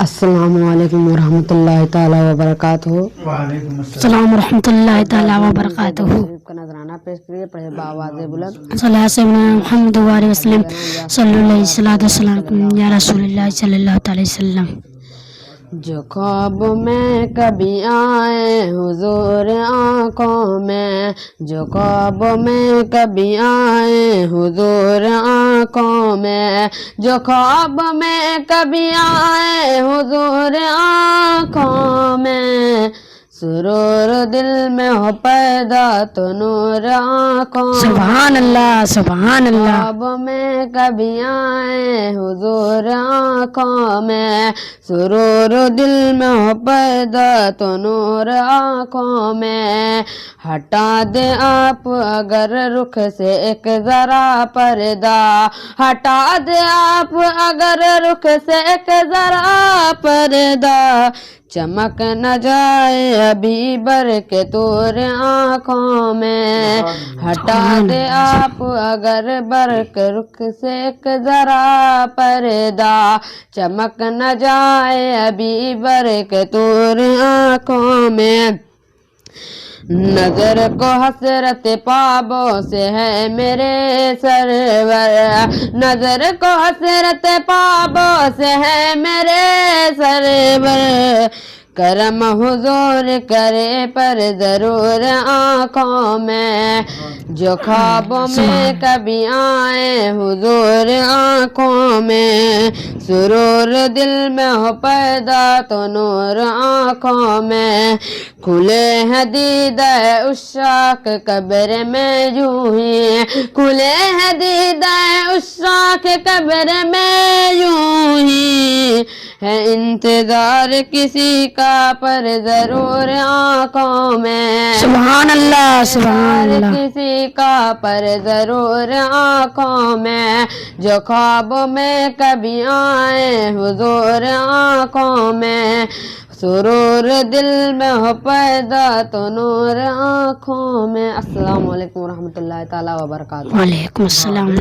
السلام علیکم ورحمۃ اللہ تعالیٰ وبرکاتہ۔ وعلیکم السلام ورحمۃ اللہ تعالیٰ وبرکاتہ۔ شریف کا نذرانہ پیش کریے، پڑھے بآواز بلند۔ صلی اللہ محمد علیہ وسلم صلی اللہ علیہ وسلم یا رسول اللہ صلی اللہ علیہ وسلم۔ جو خواب میں کبھی آئے حضور آنکھوں میں، جو خواب میں کبھی آئے حضور آنکھوں میں، جو خواب میں کبھی آئے حضور آنکھوں میں، سرور دل میں ہو پیدا تو نور آنکھوں میں۔ سبحان اللہ سبحان اللہ۔ خواب میں کبھی آئے حضور آنکھوں میں، سرور دل میں ہو پیدا تو نور آنکھوں میں۔ ہٹا دے آپ اگر رخ سے ایک ذرا پردہ، ہٹا دے آپ اگر رخ سے ایک ذرا پردہ، چمک نہ جائے ابھی بر کے طور آنکھوں میں۔ ہٹا دے آپ اگر برق رخ سے ایک ذرا پردہ، چمک نہ جائے ابھی بر کے طور آنکھوں میں۔ نظر کو حسرت پابوں سے ہے میرے سرور، نظر کو حسرت پابوں سے ہے میرے سرور، کرم حضور کرے پر ضرور آنکھوں میں۔ جو خوابوں میں کبھی آئے حضور آنکھوں میں، سرور دل میں ہو پیدا تو نور آنکھوں میں۔ کھلے ہیں دیدہ عشاق قبر میں یوں ہی، کھلے ہیں دیدہ عشاق قبر میں یوں ہی، ہے انتظار کسی کا پر ضرور آنکھوں میں۔ سبحان اللہ سبحان اللہ۔ کسی کا پر ضرور آنکھوں میں، جو خوابوں میں کبھی آئے حضور آنکھوں میں، سرور دل میں ہو پیدا تو نور آنکھوں میں۔ السلام علیکم ورحمۃ اللہ تعالیٰ وبرکاتہ۔ وعلیکم السلام۔